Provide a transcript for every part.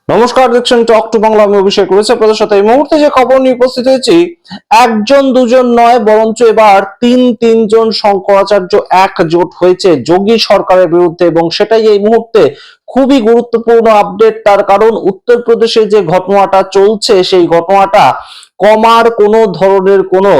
নমস্কার, দেখছেন talk to Bangla. আমি অভিষেক রয়েছে আপনাদের সাথে। এই মুহূর্তে যে খবর নিয়ে উপস্থিত হয়েছি, একজন দুজন নয়, বরঞ্চ এবার তিনজন শঙ্করাচার্য একজোট হয়েছে যোগী সরকারের বিরুদ্ধে, এবং সেটাই এই মুহূর্তে খুবই গুরুত্বপূর্ণ আপডেট। তার কারণ উত্তরপ্রদেশে যে ঘটনাটা চলছে, সেই ঘটনাটা কমার কোনো ধরনের কোনো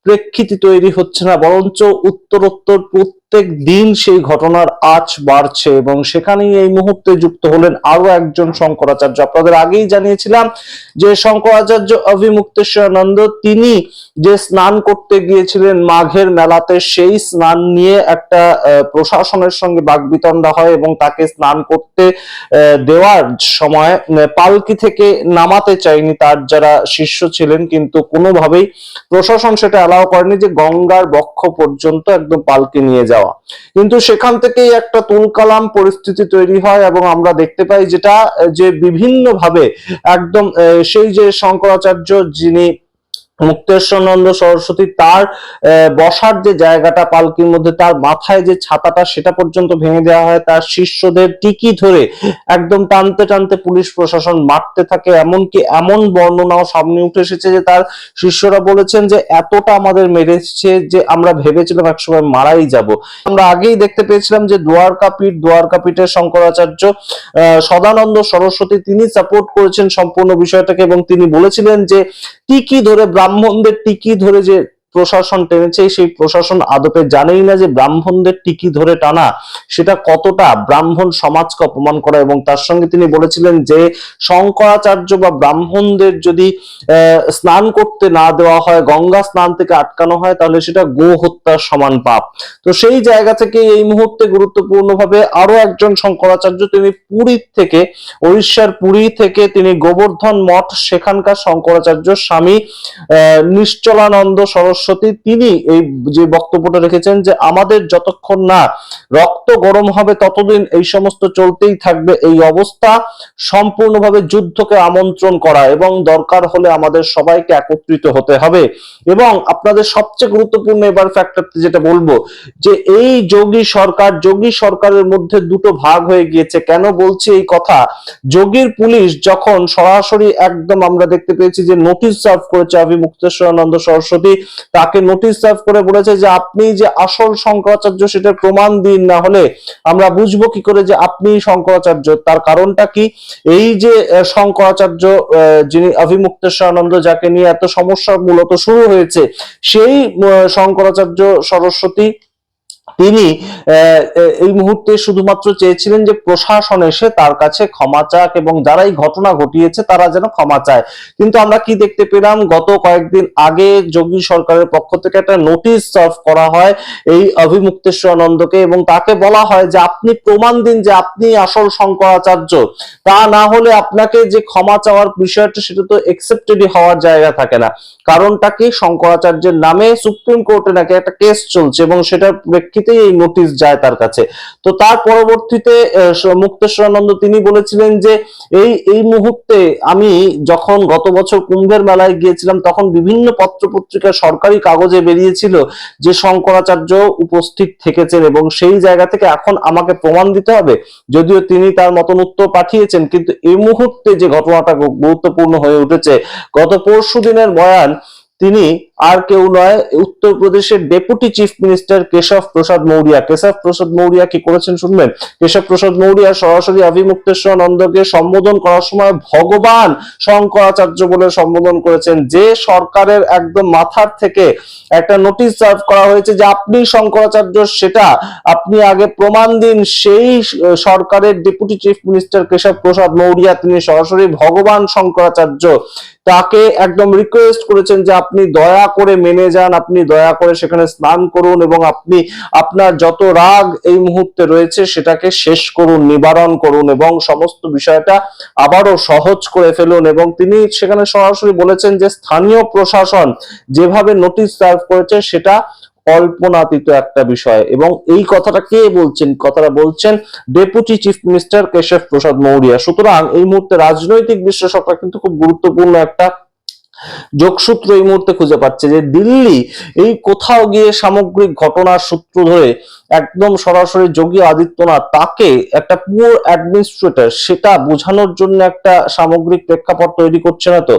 প্রেক্ষিত তৈরি হচ্ছে না, বরঞ্চ উত্তরোত্তর প্রত্যেক দিন সেই ঘটনার আঁচ বাড়ছে। এবং সেখানেই এই মুহূর্তে যুক্ত হলেন আরো একজন শঙ্করাচার্য। আপনাদের আগেই জানিয়েছিলাম যে শঙ্করাচার্য অভিমুক্তেশ্বরানন্দ তিনি যে স্নান করতে গিয়েছিলেন মাঘের মেলাতে, সেই স্নান নিয়ে একটা প্রশাসনের সঙ্গে বাকবিতণ্ডা হয়, এবং তাকে স্নান করতে দেওয়ার সময় পালকি থেকে নামাতে চায়নি তার যারা শিষ্য ছিলেন, কিন্তু কোনোভাবেই প্রশাসন সেটা অ্যালাউ করেনি যে গঙ্গার বক্ষ পর্যন্ত একদম পালকি নিয়ে যাওয়া। কিন্তু সেখান থেকেই একটা তুলকালাম পরিস্থিতি তৈরি হয়, এবং আমরা দেখতে পাই যেটা যে বিভিন্ন ভাবে একদম সেই যে শঙ্করাচার্য যিনি মুক্তেশ্বরানন্দ সরস্বতী, তার বসার যে জায়গাটা পালকির মধ্যে, তার মাথায় যে ছাতাটা, সেটা পর্যন্ত ভেঙে দেওয়া হয়। তার শিষ্যদের টিকি ধরে একদম টানতে টানতে পুলিশ প্রশাসন মারতে থাকে। এমনকি এমন বর্ণনাও সামনে উঠে এসেছে যে তার শিষ্যরা বলেছেন যে এতটা আমাদের মেরেছে যে আমরা ভেবেছিলাম একসময় মারাই যাব। আমরা আগেই দেখতে পেয়েছিলাম যে দ্বারকা পীঠের শঙ্করাচার্য সদানন্দ সরস্বতী তিনি সাপোর্ট করেছেন সম্পূর্ণ বিষয়টাকে, এবং তিনি বলেছিলেন যে টিকি ধরে, ব্রাহ্মণদের টিকি ধরে যে প্রশাসন টেনেছে, সেই প্রশাসন আদপে জানেই না যে ব্রাহ্মণদের টিকি ধরে টানা সেটা কতটা ব্রাহ্মণ সমাজকে অপমান করা। এবং তার সঙ্গে তিনি বলেছিলেন যে শঙ্করাচার্য বা ব্রাহ্মণদের যদি স্নান করতে না দেওয়া হয়, গঙ্গা স্নান থেকে আটকানো হয়, তাহলে সেটা গো হত্যার সমান পাপ। তো সেই জায়গা থেকে এই মুহূর্তে গুরুত্বপূর্ণভাবে আরো একজন শঙ্করাচার্য, তিনি উড়িষ্যার পুরী থেকে তিনি গোবর্ধন মঠ, সেখানকার শঙ্করাচার্য স্বামী নিশ্চলানন্দ সরস্বতী, তিনি এই যে বক্তব্যটা রেখেছেন যে আমাদের যতক্ষণ না রক্ত গরম হবে ততদিন এই সমস্ত চলতেই থাকবে। এই অবস্থা সম্পূর্ণভাবে যুদ্ধকে আমন্ত্রণ করা, এবং দরকার হলে আমাদের সবাইকে একত্রিত হতে হবে। এবং আপনাদের সবচেয়ে গুরুত্বপূর্ণ এবার ফ্যাক্টর যেটা বলবো, যে এই যোগী সরকারের মধ্যে দুটো ভাগ হয়ে গিয়েছে। কেন বলছি এই কথা? যোগীর পুলিশ যখন সরাসরি একদম আমরা দেখতে পেয়েছি যে নোটিশ সার্ভ করেছে অভিমুক্তেশ্বরানন্দ সরস্বতী, তাকে নোটিশ সার্ভ করে বলেছে যে আপনি যে আসল শঙ্করাচার্য সেটার প্রমাণ দিন, না হলে আমরা বুঝবো কি করে যে আপনি শঙ্করাচার্য। তার কারণটা কি? এই যে শঙ্করাচার্য যিনি অভিমুক্তেশ্বরানন্দ, যাকে নিয়ে এত সমস্যা মূলত শুরু হয়েছে, সেই শঙ্করাচার্য সরস্বতী তিনি এই মুহূর্তে শুধুমাত্র চেয়েছিলেন যে প্রশাসন এসে তার কাছে ক্ষমা চাক, এবং যারা এই ঘটনা ঘটিয়েছে তারা যেন ক্ষমা চায়। কিন্তু আমরা কি দেখতে পেলাম, গত কয়েকদিন আগে যোগী সরকারের পক্ষ থেকে একটা নোটিশ সার্ভ করা হয় এই অভিমুক্তেশ্বরানন্দকে, এবং তাকে বলা হয় যে আপনি প্রমাণ দিন যে আপনি আসল শঙ্করাচার্য, তা না হলে আপনাকে যে ক্ষমা চাওয়ার বিষয়টা সেটা তো একসেপ্টেডই হওয়ার জায়গা থাকে না। কারণটা কি? শঙ্করাচার্যের নামে সুপ্রিম কোর্টে নাকি একটা কেস চলছে, এবং সেটার প্রেক্ষিতেই এই নোটিশ যায় তার কাছে। তো তার পরবর্তীতে মুক্তেশ্বরানন্দ তিনি বলেছিলেন যে এই মুহূর্তে আমি যখন গত বছর কুম্ভের মেলায় গিয়েছিলাম, তখন বিভিন্ন পত্র পত্রিকা সরকারি কাগজে বেরিয়েছিল যে শঙ্করাচার্য উপস্থিত থেকেছেন, এবং সেই জায়গা থেকে এখন আমাকে প্রমাণ দিতে হবে। যদিও তিনি তার মতন উত্তর পাঠিয়েছেন, কিন্তু এই মুহূর্তে যে ঘটনাটা গুরুত্বপূর্ণ হয়ে উঠেছে, গত পরশু দিনের বয়ান, তিনি আর কেউ নয়, উত্তরপ্রদেশের ডেপুটি চিফ মিনিস্টার কেশব প্রসাদ মৌর্য কি করেছেন শুনবেন। কেশব প্রসাদ মৌর্য সরাসরি অভিমুক্তেশ্বরানন্দকে সম্বোধন করার সময় ভগবান শঙ্করাচার্য বলে সম্বোধন করেছেন। যে সরকারের একদম মাথার থেকে একটা নোটিশ সার্ভ করা হয়েছে যে আপনি শঙ্করাচার্য, সেটা আপনি আগে প্রমাণ দিন। সেই সরকারের ডেপুটি চিফ মিনিস্টার কেশব প্রসাদ মৌর্য তিনি সরাসরি ভগবান শঙ্করাচার্য, তাকে একদম রিকোয়েস্ট করেছেন যে আপনি দয়া করে মেনে যান, আপনি দয়া করে সেখানে স্নান করুন, এবং আপনি আপনার যত রাগ এই মুহূর্তে রয়েছে সেটাকে শেষ করুন, নিবারণ করুন, এবং সমস্ত বিষয়টা আবারও সহজ করে ফেলুন। এবং তিনি সেখানে সরাসরি বলেছেন যে স্থানীয় প্রশাসন যেভাবে নোটিশ সার্ভ করেছে সেটা কল্পনাতীত একটা বিষয়। এবং এই কথাটা কে বলছেন? কথাটা বলছেন ডেপুটি চিফ মিনিস্টার কেশব প্রসাদ মৌর্য। সুতরাং এই মুহূর্তে রাজনৈতিক বিশ্লেষকরা কিন্তু খুব গুরুত্বপূর্ণ একটা যোগসূত্র এই মুহূর্তে খুঁজে পাচ্ছে যে দিল্লি এই কোথাও গিয়ে সামগ্রিক ঘটনার সূত্র ধরে একদম সরাসরি যোগী আদিত্যনাথ তাকে একটা পুয়ার অ্যাডমিনিস্ট্রেটর সেটা বোঝানোর জন্য একটা সামগ্রিক প্রেক্ষাপট তৈরি করছে না। তো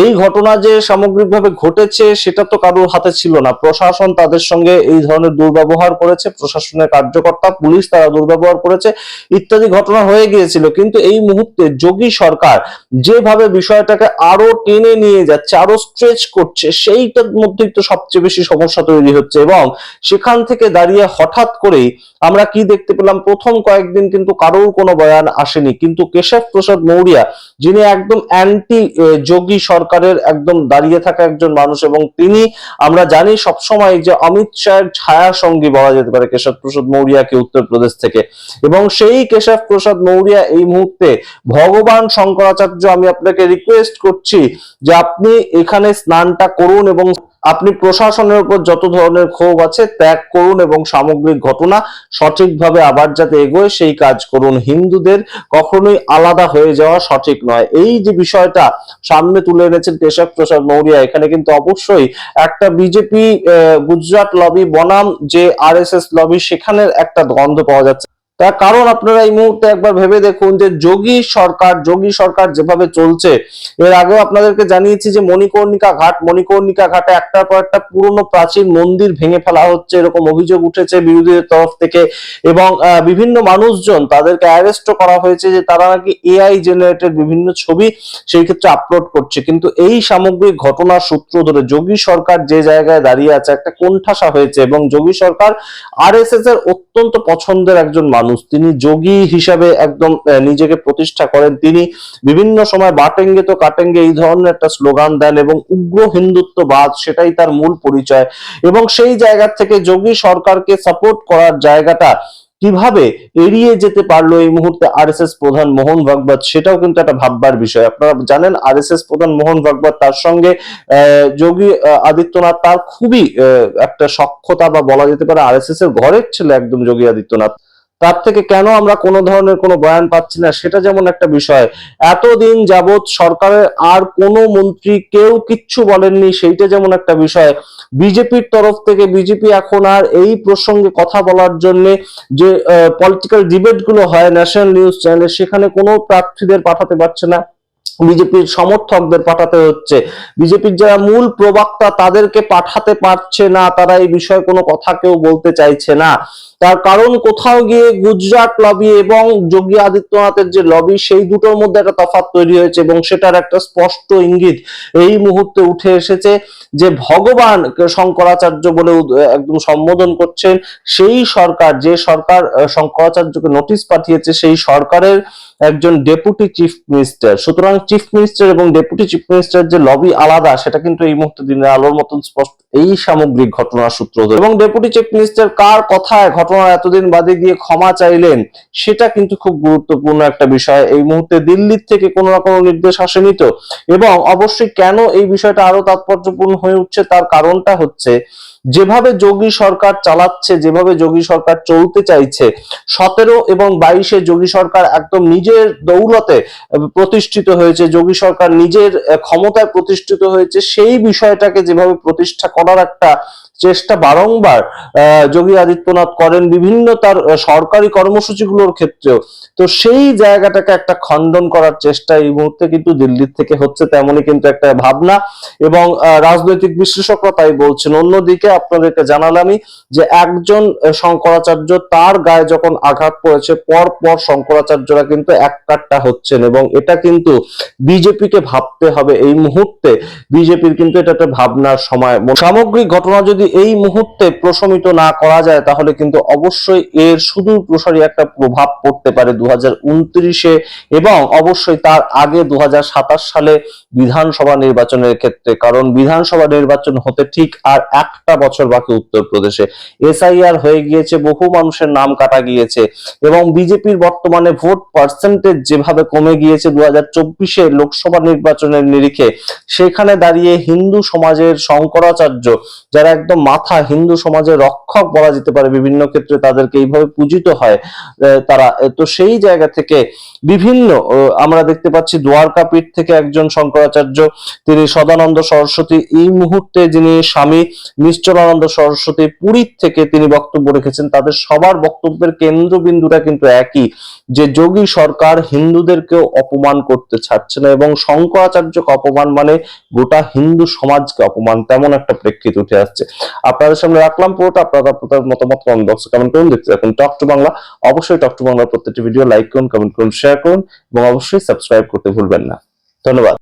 এই ঘটনা যে সামগ্রিকভাবে ঘটেছে সেটা তো কারোর হাতে ছিল না, প্রশাসন তাদের সঙ্গে এই ধরনের দুর্ব্যবহার করেছে, প্রশাসনের কার্যকর্তা পুলিশ তারা দুর্ব্যবহার করেছে ইত্যাদি ঘটনা হয়ে গিয়েছিল। কিন্তু এই মুহূর্তে যোগী সরকার যেভাবে বিষয়টাকে আরো টেনে নিয়ে যাচ্ছে, আরো স্ট্রেচ করছে, সেইটার মধ্যেই তো সবচেয়ে বেশি সমস্যা তৈরি হচ্ছে। এবং সেখান থেকে দাঁড়িয়ে হঠাৎ করেই আমরা কি দেখতে পেলাম, প্রথম কয়েকদিন কিন্তু কারোর কোনো বয়ান আসেনি, কিন্তু কেশব প্রসাদ মৌর্য যিনি একদম অ্যান্টি যোগী সরকারের একদম দাঁড়িয়ে থাকা একজন মানুষ, এবং তিনি আমরা জানি সবসময় যে অমিত শাহের ছায়া সঙ্গী বলা যেতে পারে কেশব প্রসাদ মৌর্যকে উত্তরপ্রদেশ থেকে। এবং সেই কেশব প্রসাদ মৌর্য এই মুহূর্তে ভগবান শঙ্করাচার্য, আমি আপনাকে রিকোয়েস্ট করছি যে আপনি এখানে স্নানটা করুন এবং আপনি প্রশাসনের উপর যত ধরনের ক্ষোভ আছে ত্যাগ করুন এবং সামগ্রিক ঘটনা সঠিকভাবে আবার যাতে এগোয় সেই কাজ করুন। হিন্দুদের কখনোই আলাদা হয়ে যাওয়া সঠিক নয়, এই যে বিষয়টা সামনে তুলে এনেছেন কেশব প্রসাদ মৌর্য, এখানে কিন্তু অবশ্যই একটা বিজেপি গুজরাট লবি বনাম যে আরএসএস লবি সেখানের একটা গন্ধ পাওয়া যাচ্ছে। তার কারণ আপনারা এই মুহূর্তে একবার ভেবে দেখুন যে যোগী সরকার যেভাবে চলছে, এর আগেও আপনাদেরকে জানিয়েছি যে মণিকর্ণিকা ঘাটে একটার পর একটা পুরনো প্রাচীন মন্দির ভেঙে ফেলা হচ্ছে, এরকম অভিযোগ উঠেছে বিরোধীদের তরফ থেকে। এবং বিভিন্ন মানুষজন তাদেরকে অ্যারেস্টও করা হয়েছে যে তারা নাকি এআই জেনারেটেড বিভিন্ন ছবি সেই ক্ষেত্রে আপলোড করছে। কিন্তু এই সামগ্রিক ঘটনার সূত্র ধরে যোগী সরকার যে জায়গায় দাঁড়িয়ে আছে একটা কোণঠাসা হয়েছে। এবং যোগী সরকার আরএসএস এর অত্যন্ত পছন্দের একজন মানুষ, তিনি যোগী হিসাবে একদম নিজেকে প্রতিষ্ঠা করেন। তিনি বিভিন্ন সময় বাটেঙ্গে তো কাটেঙ্গে এই ধরনের একটা স্লোগান দেন এবং উগ্র হিন্দুত্ববাদ সেটাই তার মূল পরিচয়। এবং সেই জায়গা থেকে যোগী সরকারকে সাপোর্ট করার জায়গাটা কিভাবে এড়িয়ে যেতে পারলো এই মুহূর্তে আরএসএস প্রধান মোহন ভাগবত, সেটাও কিন্তু একটা ভাববার বিষয়। আপনারা জানেন আরএসএস প্রধান মোহন ভাগবত, তার সঙ্গে যোগী আদিত্যনাথ তার খুবই একটা সখ্যতা, বা বলা যেতে পারে আরএসএস এর ঘরের ছেলে একদম যোগী আদিত্যনাথ। তার থেকে কেন আমরা কোনো ধরনের কোনো বয়ান পাচ্ছি না সেটা যেমন একটা বিষয়, এতদিন যাবৎ সরকারের আর কোনো মন্ত্রী কেউ কিচ্ছু বলেননি সেইটা যেমন একটা বিষয়। বিজেপির তরফ থেকে বিজেপি এখন আর এই প্রসঙ্গে কথা বলার জন্য যে পলিটিক্যাল ডিবেট গুলো হয় ন্যাশনাল নিউজ চ্যানেলে, সেখানে কোনো প্রার্থীদের পাঠাতে পারছে না, বিজেপির সমর্থকদের পাঠাতে হচ্ছে, বিজেপির যারা মূল প্রবক্তা তাদেরকে পাঠাতে পারছে না, তারা এই বিষয়ে কোনো কথা কেউ বলতে চাইছে না। তার কারণ কোথাও গিয়ে গুজরাট লবি এবং যোগী আদিত্যনাথের যে লবি সেই দুটোর মধ্যে একটা তফাৎ তৈরি হয়েছে, এবং সেটার একটা স্পষ্ট ইঙ্গিত এই মুহূর্তে উঠে এসেছে যে ভগবান শঙ্করাচার্য বলে একদম সম্বোধন করছেন সেই সরকার, যে সরকার শঙ্করাচার্যকে নোটিশ পাঠিয়েছে, সেই সরকারের একজন ডেপুটি চিফ মিনিস্টার। সুতরাং চিফ মিনিস্টার এবং ডেপুটি চিফ মিনিস্টার যে লবি আলাদা সেটা কিন্তু এই মুহূর্তে দিনের আলোর মতন স্পষ্ট এই সামগ্রিক ঘটনার সূত্র ধরে। এবং ডেপুটি চিফ মিনিস্টার কার কথায় ঘটনার এতদিন বাদে গিয়ে ক্ষমা চাইলেন সেটা কিন্তু খুব গুরুত্বপূর্ণ একটা বিষয়। এই মুহূর্তে দিল্লির থেকে কোনো না কোনো নির্দেশ আসেনি তো। এবং অবশ্যই কেন এই বিষয়টা আরো তাৎপর্যপূর্ণ হয়ে উঠছে তার কারণটা হচ্ছে যেভাবে যোগী সরকার চালাচ্ছে, যেভাবে যোগী সরকার চলতে চাইছে, 17 এবং 22-এ যোগী সরকার একদম নিজের দৌলতে প্রতিষ্ঠিত হয়েছে, যোগী সরকার নিজের ক্ষমতায় প্রতিষ্ঠিত হয়েছে, সেই বিষয়টাকে যেভাবে প্রতিষ্ঠা করার একটা চেষ্টা বারংবার যোগী আদিত্যনাথ করেন বিভিন্ন তার সরকারি কর্মসূচিগুলোর ক্ষেত্রেও, তো সেই জায়গাটাকে একটা খণ্ডন করার চেষ্টা এই মুহূর্তে কিন্তু দিল্লির থেকে হচ্ছে, তেমনই কিন্তু একটা ভাবনা এবং রাজনৈতিক বিশ্লেষকরা তাই বলছেন। অন্যদিকে আপনাদেরকে জানালামই যে একজন শঙ্করাচার্য তার গায়ে যখন আঘাত পড়েছে পর পর শঙ্করাচার্যরা কিন্তু এককাট্টা হচ্ছেন, এবং এটা কিন্তু বিজেপিকে ভাবতে হবে। এই মুহূর্তে বিজেপির কিন্তু এটা একটা ভাবনার সময়। সামগ্রিক ঘটনা যদি এই মুহূর্তে প্রশমিত না করা যায় তাহলে কিন্তু অবশ্যই এর সুদূর প্রসারী একটা প্রভাব পড়তে পারে 2029-এ, এবং অবশ্যই তার আগে 2027 সালে বিধানসভা নির্বাচনের ক্ষেত্রে। কারণ বিধানসভা নির্বাচন হতে ঠিক আর একটা বছর বাকি উত্তরপ্রদেশে। এসআইআর হয়ে গিয়েছে, বহু মানুষের নাম কাটা গিয়েছে, এবং বিজেপির বর্তমানে ভোট পার্সেন্টেজ যেভাবে কমে গিয়েছে 2024-এ লোকসভা নির্বাচনের নিরিখে, সেখানে দাঁড়িয়ে হিন্দু সমাজের শঙ্করাচার্য যারা একদম একদম মাথা, হিন্দু সমাজের রক্ষক বলা যেতে পারে, বিভিন্ন ক্ষেত্রে তাদেরকে এইভাবে পূজিত হয় তারা। তো সেই জায়গা থেকে বিভিন্ন আমরা দেখতে পাচ্ছি দ্বারকা পীঠ থেকে একজন শঙ্করাচার্য, তিনি সদানন্দ সরস্বতী, এই মুহূর্তে যিনি স্বামী নিশ্চলানন্দ সরস্বতী পুরীর থেকে তিনি বক্তব্য রেখেছেন, তাদের সবার বক্তব্যের কেন্দ্রবিন্দুটা কিন্তু একই, যে যোগী সরকার হিন্দুদেরকেও অপমান করতে ছাড়ছে না, এবং শঙ্করাচার্যকে অপমান মানে গোটা হিন্দু সমাজকে অপমান, তেমন একটা প্রেক্ষিত উঠে আসছে। আপনাদের সামনে রাখলাম পুরোটা, আপনারা আপনাদের মতামত কমেন্ট বক্সে কমেন্ট করুন। দেখতে থাকুন টক টু বাংলা। অবশ্যই টক টু বাংলার প্রত্যেকটি ভিডিও লাইক করুন, কমেন্ট করুন, শেয়ার করুন এবং অবশ্যই সাবস্ক্রাইব করতে ভুলবেন না। ধন্যবাদ।